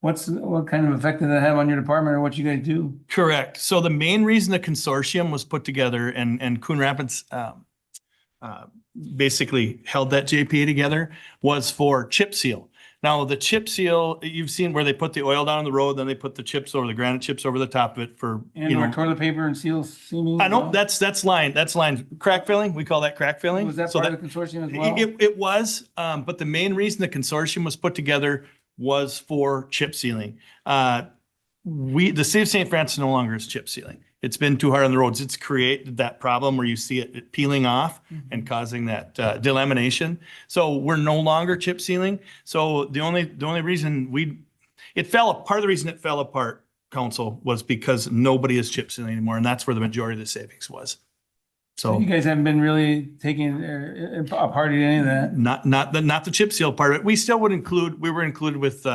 Speaker 12: What kind of effect did that have on your department, or what you guys do? Correct. So the main reason the consortium was put together and Coon Rapids basically held that JPA together was for chip seal. Now the chip seal, you've seen where they put the oil down on the road, then they put the granite chips over the top of it for, toilet paper and seal seaming. I know that's line crack filling. We call that crack filling. Was that part of the consortium as well? It was, but the main reason the consortium was put together was for chip sealing. The city of St. Francis no longer is chip sealing. It's been too hard on the roads. It's created that problem where you see it peeling off and causing that delamination. So we're no longer chip sealing. So the only reason part of the reason it fell apart, council, was because nobody is chip sealing anymore, and that's where the majority of the savings was. So you guys haven't been really taking a part in any of that? Not the chip seal part of it. We still were included with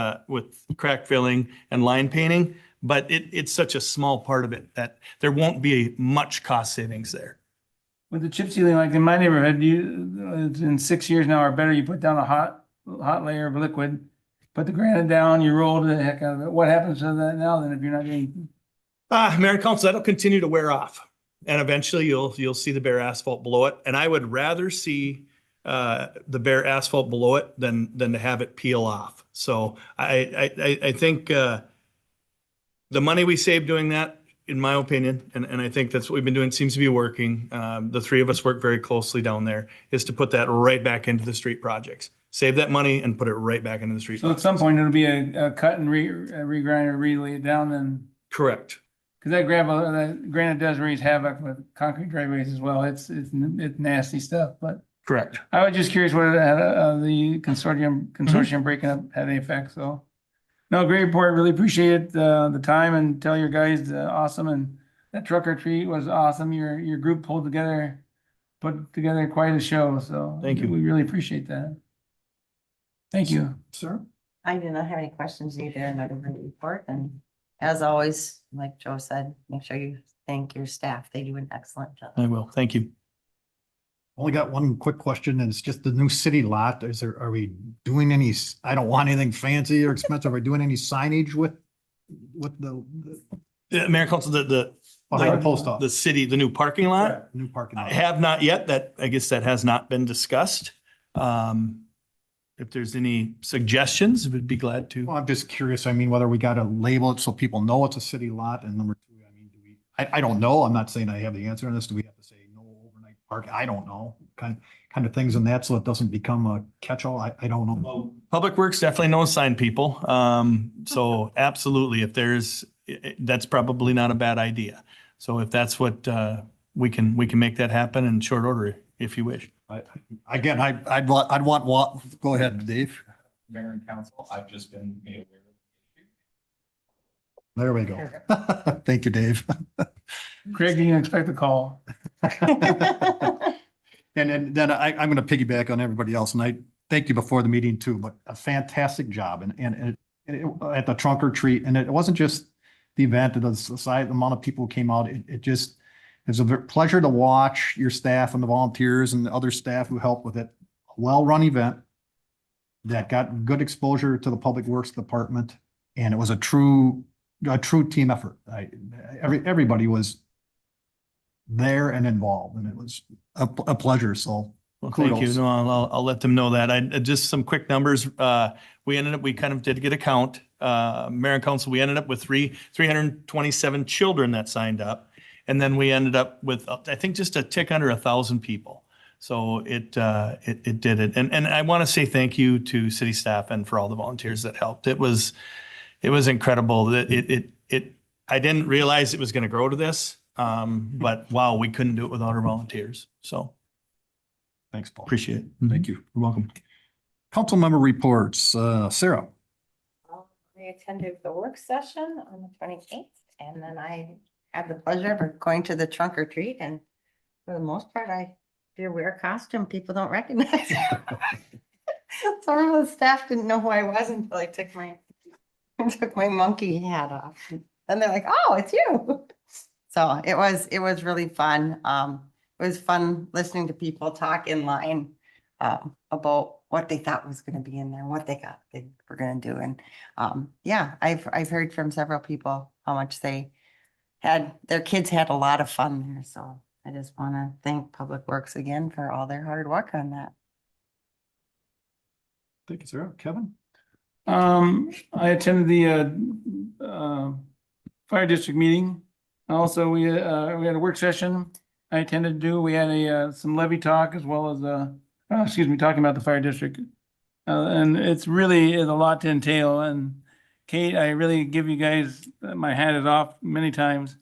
Speaker 12: crack filling and line painting, but it's such a small part of it that there won't be much cost savings there. With the chip sealing, like in my neighborhood, in 6 years now or better, you put down a hot layer of liquid, put the granite down, you roll the heck out of it. What happens to that now then if you're not getting? Mayor and council, that'll continue to wear off. And eventually you'll see the bare asphalt below it. And I would rather see the bare asphalt below it than to have it peel off. So I think the money we save doing that, in my opinion, and I think that's what we've been doing, seems to be working. The 3 of us work very closely down there, is to put that right back into the street projects. Save that money and put it right back into the street. So projects. At some point it'll be a cut and regrind or relay it down then? Correct. Because that granite does raise havoc with concrete driveways as well. It's nasty stuff, but. Correct. I was just curious whether the consortium breaking up had any effect, so. No, great report. Really appreciate the time, and tell your guys awesome, and that truck or treat was awesome. Your group put together quite a show. So thank you. We really appreciate that.
Speaker 1: Thank you.
Speaker 3: Sir?
Speaker 6: I do not have any questions either in the report, and as always, like Joe said, make sure you thank your staff. They do an excellent job.
Speaker 12: I will. Thank you.
Speaker 3: Only got one quick question, and it's just the new city lot. Are we doing any, I don't want anything fancy or expensive. Are we doing any signage with the
Speaker 12: Mayor and Council,
Speaker 3: behind the post
Speaker 12: the
Speaker 3: office?
Speaker 12: city, the new parking lot?
Speaker 3: New parking
Speaker 12: I
Speaker 3: lot.
Speaker 12: have not yet. I guess that has not been discussed. If there's any suggestions, we'd be glad to.
Speaker 3: Well, I'm just curious. I mean, whether we got to label it so people know it's a city lot, and number two, I mean, I don't know. I'm not saying I have the answer on this. Do we have to say no overnight park? I don't know. Kind of things in that, so it doesn't become a catch-all. I don't know.
Speaker 12: Public Works definitely knows sign people. So absolutely, if there's, that's probably not a bad idea. So if that's what, we can make that happen in short order if you wish.
Speaker 3: Again, I'd want, go ahead, Dave.
Speaker 8: Mayor and council, I've just been made aware.
Speaker 3: There we go. Thank you, Dave.
Speaker 1: Craig, you can expect a call.
Speaker 3: And then I'm going to piggyback on everybody else, and I thank you before the meeting too, but a fantastic job and at the trunk or treat. And it wasn't just the event, the society, the amount of people who came out. It was a pleasure to watch your staff and the volunteers and the other staff who helped with it. A well-run event that got good exposure to the Public Works Department, and it was a true team effort. Everybody was there and involved, and it was a pleasure. So
Speaker 12: Well, thank you.
Speaker 3: kudos.
Speaker 12: No, I'll let them know that. Just some quick numbers. We kind of did get a count. Mayor and council, we ended up with 327 children that signed up. And then we ended up with, I think, just a tick under 1,000 people. So it did it. And I want to say thank you to city staff and for all the volunteers that helped. It was incredible. I didn't realize it was going to grow to this. But wow, we couldn't do it without our volunteers. So
Speaker 3: Thanks, Paul.
Speaker 12: appreciate it.
Speaker 3: Thank you.
Speaker 12: You're welcome.
Speaker 3: Council member reports, Sarah.
Speaker 6: I attended the work session on the 28th, and then I had the pleasure of going to the trunk or treat, and for the most part, if you wear a costume, people don't recognize you. Some of the staff didn't know who I was until I took my monkey hat off. And they're like, oh, it's you. So it was really fun. It was fun listening to people talk in line about what they thought was going to be in there, what they were going to do. And yeah, I've heard from several people how much their kids had a lot of fun there. So I just want to thank Public Works again for all their hard work on that.
Speaker 3: Thank you, Sarah. Kevin?
Speaker 1: I attended the fire district meeting. Also, we had a work session I attended to. We had some levy talk as well as talking about the fire district. And it's really is a lot to entail. And Kate, I really give you guys, my hat is off many times.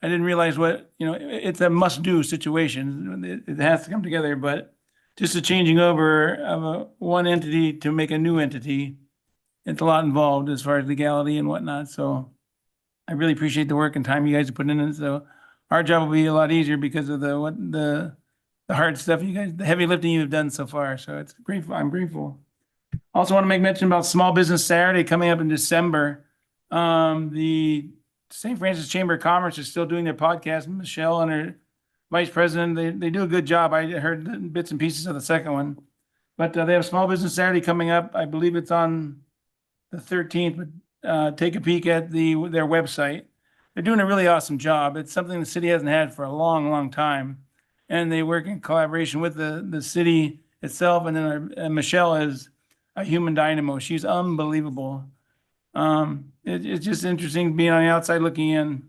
Speaker 1: I didn't realize it's a must-do situation. It has to come together, but just a changing over of one entity to make a new entity, it's a lot involved as far as legality and whatnot. So I really appreciate the work and time you guys are putting in. So our job will be a lot easier because of the hard stuff you guys, the heavy lifting you've done so far. So it's grateful. I'm grateful. Also want to make mention about Small Business Saturday coming up in December. The St. Francis Chamber of Commerce is still doing their podcast. Michelle and her vice president, they do a good job. I heard bits and pieces of the second one, but they have Small Business Saturday coming up. I believe it's on the 13th, but take a peek at their website. They're doing a really awesome job. It's something the city hasn't had for a long, long time. And they work in collaboration with the city itself. And then Michelle is a human dynamo. She's unbelievable. It's just interesting being on the outside looking in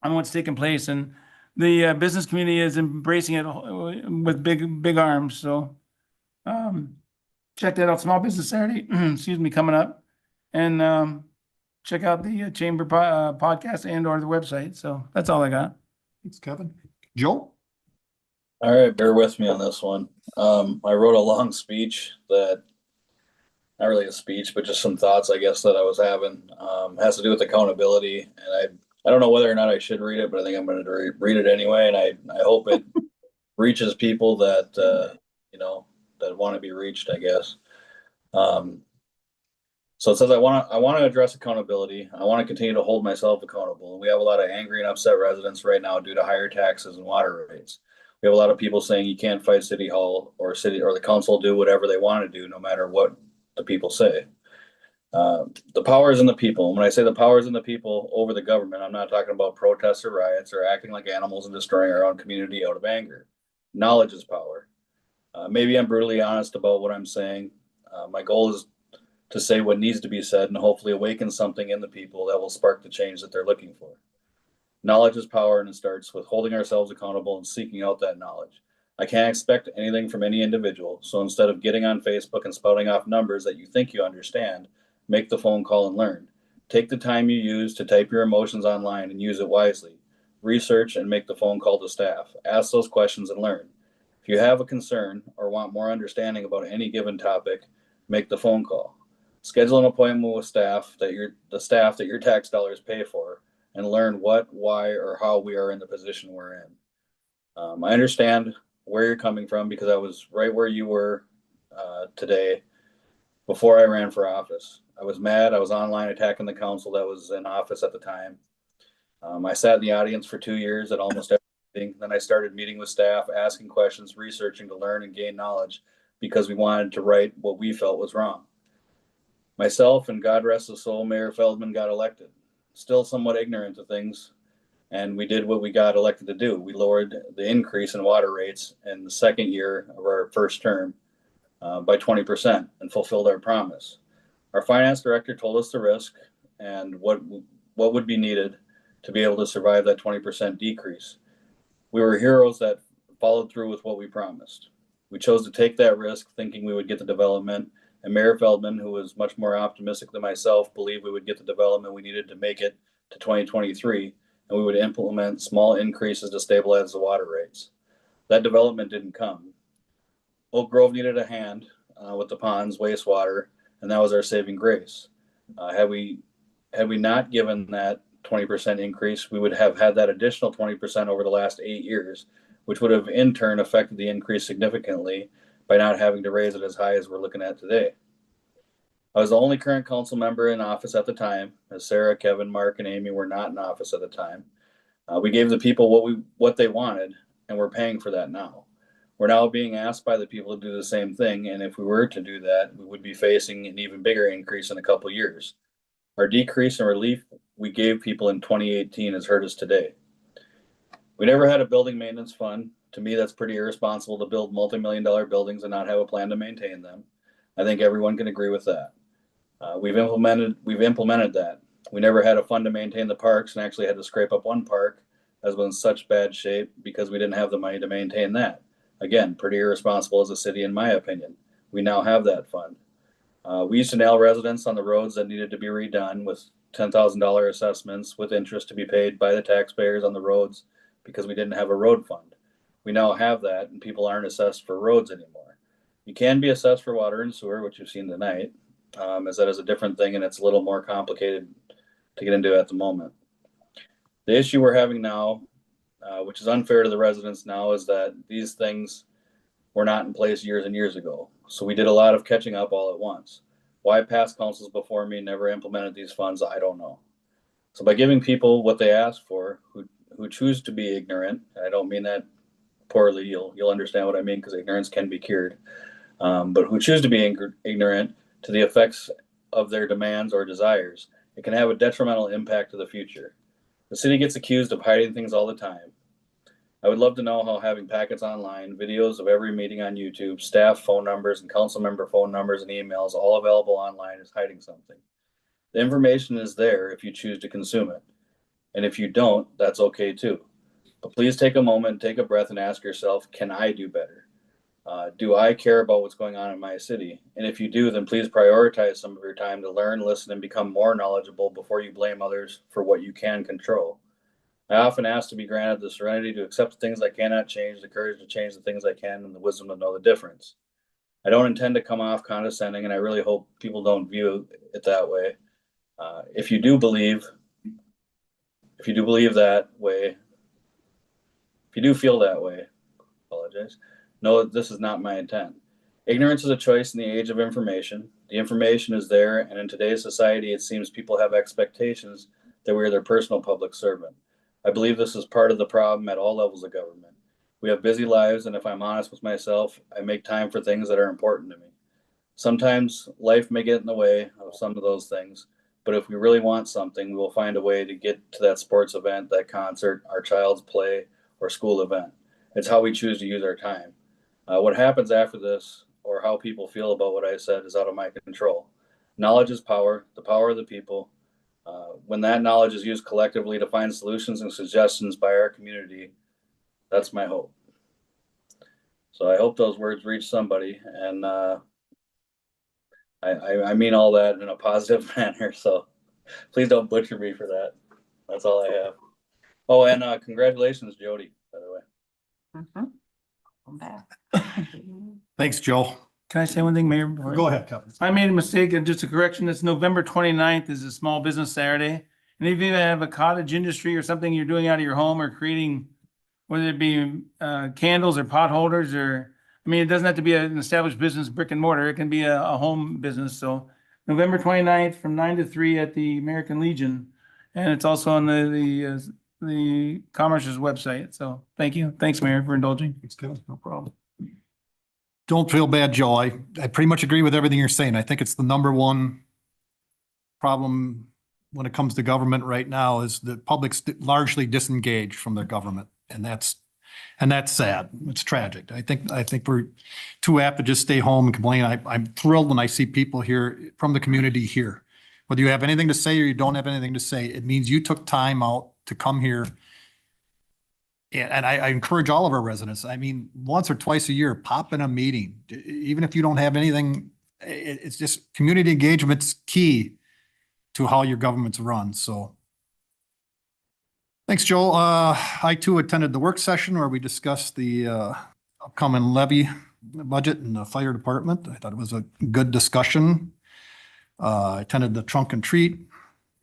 Speaker 1: on what's taking place. And the business community is embracing it with big arms. So check that out. Small Business Saturday, coming up. And check out the Chamber podcast and/or the website. So that's all I got.
Speaker 3: Thanks, Kevin. Joe?
Speaker 5: All right, bear with me on this one. I wrote a long speech that, not really a speech, but just some thoughts, I guess, that I was having. Has to do with accountability. And I don't know whether or not I should read it, but I think I'm going to read it anyway. And I hope it reaches people that, that want to be reached, I guess. So it says, I want to address accountability. I want to continue to hold myself accountable. And we have a lot of angry and upset residents right now due to higher taxes and water rates. We have a lot of people saying you can't fight City Hall or the council do whatever they want to do, no matter what the people say. The power is in the people. When I say the power is in the people over the government, I'm not talking about protests or riots or acting like animals and destroying our own community out of anger. Knowledge is power. Maybe I'm brutally honest about what I'm saying. My goal is to say what needs to be said and hopefully awaken something in the people that will spark the change that they're looking for. Knowledge is power, and it starts with holding ourselves accountable and seeking out that knowledge. I can't expect anything from any individual, so instead of getting on Facebook and spouting off numbers that you think you understand, make the phone call and learn. Take the time you use to type your emotions online and use it wisely. Research and make the phone call to staff. Ask those questions and learn. If you have a concern or want more understanding about any given topic, make the phone call. Schedule an appointment with the staff that your tax dollars pay for, and learn what, why, or how we are in the position we're in. I understand where you're coming from because I was right where you were today before I ran for office. I was mad. I was online attacking the council that was in office at the time. I sat in the audience for 2 years at almost everything. Then I started meeting with staff, asking questions, researching to learn and gain knowledge because we wanted to right what we felt was wrong. Myself and God rest his soul, Mayor Feldman got elected. Still somewhat ignorant of things, and we did what we got elected to do. We lowered the increase in water rates in the second year of our first term by 20% and fulfilled our promise. Our finance director told us the risk and what would be needed to be able to survive that 20% decrease. We were heroes that followed through with what we promised. We chose to take that risk thinking we would get the development, and Mayor Feldman, who was much more optimistic than myself, believed we would get the development we needed to make it to 2023, and we would implement small increases to stabilize the water rates. That development didn't come. Oak Grove needed a hand with the ponds, wastewater, and that was our saving grace. Had we not given that 20% increase, we would have had that additional 20% over the last 8 years, which would have in turn affected the increase significantly by not having to raise it as high as we're looking at today. I was the only current council member in office at the time, as Sarah, Kevin, Mark, and Amy were not in office at the time. We gave the people what they wanted, and we're paying for that now. We're now being asked by the people to do the same thing, and if we were to do that, we would be facing an even bigger increase in a couple years. Our decrease in relief we gave people in 2018 has hurt us today. We never had a building maintenance fund. To me, that's pretty irresponsible to build multi-million-dollar buildings and not have a plan to maintain them. I think everyone can agree with that. We've implemented that. We never had a fund to maintain the parks and actually had to scrape up one park that was in such bad shape because we didn't have the money to maintain that. Again, pretty irresponsible as a city, in my opinion. We now have that fund. We used to nail residents on the roads that needed to be redone with $10,000 assessments with interest to be paid by the taxpayers on the roads because we didn't have a road fund. We now have that, and people aren't assessed for roads anymore. You can be assessed for water and sewer, which you've seen tonight, as that is a different thing, and it's a little more complicated to get into at the moment. The issue we're having now, which is unfair to the residents now, is that these things were not in place years and years ago. So we did a lot of catching up all at once. Why past councils before me never implemented these funds, I don't know. So by giving people what they ask for, who choose to be ignorant, and I don't mean that poorly, you'll understand what I mean because ignorance can be cured, but who choose to be ignorant to the effects of their demands or desires, it can have a detrimental impact to the future. The city gets accused of hiding things all the time. I would love to know how having packets online, videos of every meeting on YouTube, staff phone numbers and council member phone numbers and emails all available online is hiding something. The information is there if you choose to consume it. And if you don't, that's okay too. But please take a moment, take a breath, and ask yourself, can I do better? Do I care about what's going on in my city? And if you do, then please prioritize some of your time to learn, listen, and become more knowledgeable before you blame others for what you can control. I often ask to be granted the serenity to accept the things I cannot change, the courage to change the things I can, and the wisdom to know the difference. I don't intend to come off condescending, and I really hope people don't view it that way. If you do believe that way, if you do feel that way, apologize. No, this is not my intent. Ignorance is a choice in the age of information. The information is there, and in today's society, it seems people have expectations that we are their personal public servant. I believe this is part of the problem at all levels of government. We have busy lives, and if I'm honest with myself, I make time for things that are important to me. Sometimes life may get in the way of some of those things, but if we really want something, we will find a way to get to that sports event, that concert, our child's play, or school event. It's how we choose to use our time. What happens after this, or how people feel about what I said, is out of my control. Knowledge is power, the power of the people. When that knowledge is used collectively to find solutions and suggestions by our community, that's my hope. So I hope those words reach somebody, and I mean all that in a positive manner. So please don't butcher me for that. That's all I have. Oh, and congratulations, Jody, by the way.
Speaker 6: Mhm. I'm back.
Speaker 3: Thanks, Joe.
Speaker 1: Can I say one thing, Mayor? before-
Speaker 3: Go ahead, Kevin.
Speaker 1: I made a mistake, and just a correction, it's November 29th is a small business Saturday. And if you have a cottage industry or something you're doing out of your home or creating, whether it be candles or pot holders, or, I mean, it doesn't have to be an established business, brick and mortar, it can be a home business, so November 29th from 9 to 3 at the American Legion. And it's also on the Commerce's website, so thank you. Thanks, Mayor, for indulging.
Speaker 3: Thanks, Kevin. No problem. Don't feel bad, Joe. I pretty much agree with everything you're saying. I think it's the number one problem when it comes to government right now is the public's largely disengaged from their government. And that's sad. It's tragic. I think we're too apt to just stay home and complain. I'm thrilled when I see people here from the community here. Whether you have anything to say or you don't have anything to say, it means you took time out to come here. And I encourage all of our residents, I mean, once or twice a year, pop in a meeting, even if you don't have anything, it's just community engagement's key to how your government's run, so. Thanks, Joel. I too attended the work session where we discussed the upcoming levy budget in the fire department. I thought it was a good discussion. I attended the trunk and treat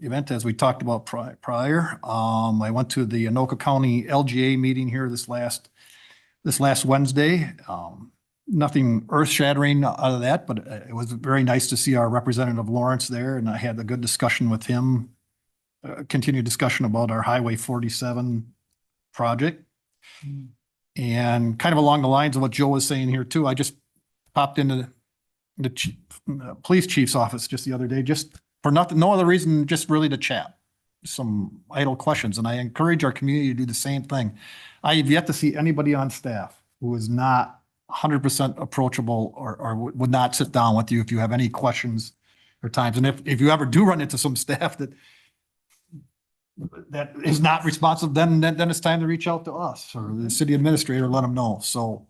Speaker 3: event as we talked about prior. I went to the Anoka County LGA meeting here this last Wednesday. Nothing earth shattering out of that, but it was very nice to see our Representative Lawrence there, and I had a good discussion with him. Continued discussion about our Highway 47 project. And kind of along the lines of what Joe was saying here too, I just popped into the police chief's office just the other day, just for nothing, no other reason, just really to chat. Some idle questions, and I encourage our community to do the same thing. I have yet to see anybody on staff who is not 100% approachable or would not sit down with you if you have any questions or times. And if you ever do run into some staff that is not responsive, then it's time to reach out to us or the city administrator, let them know. So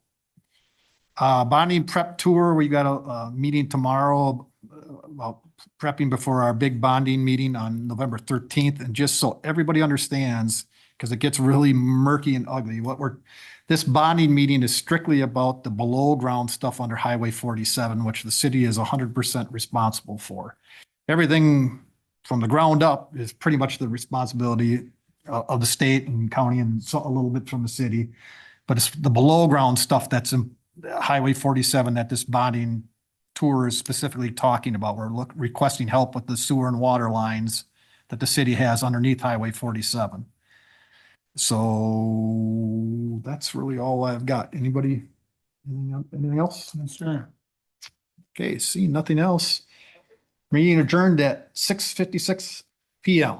Speaker 3: bonding prep tour, we got a meeting tomorrow about prepping before our big bonding meeting on November 13th. And just so everybody understands, because it gets really murky and ugly, this bonding meeting is strictly about the below ground stuff under Highway 47, which the city is 100% responsible for. Everything from the ground up is pretty much the responsibility of the state and county and so a little bit from the city. But it's the below ground stuff that's in Highway 47 that this bonding tour is specifically talking about. We're requesting help with the sewer and water lines that the city has underneath Highway 47. So that's really all I've got. Anybody, anything else?
Speaker 1: Sure.
Speaker 3: Okay, see nothing else. Meeting adjourned at 6:56 PM.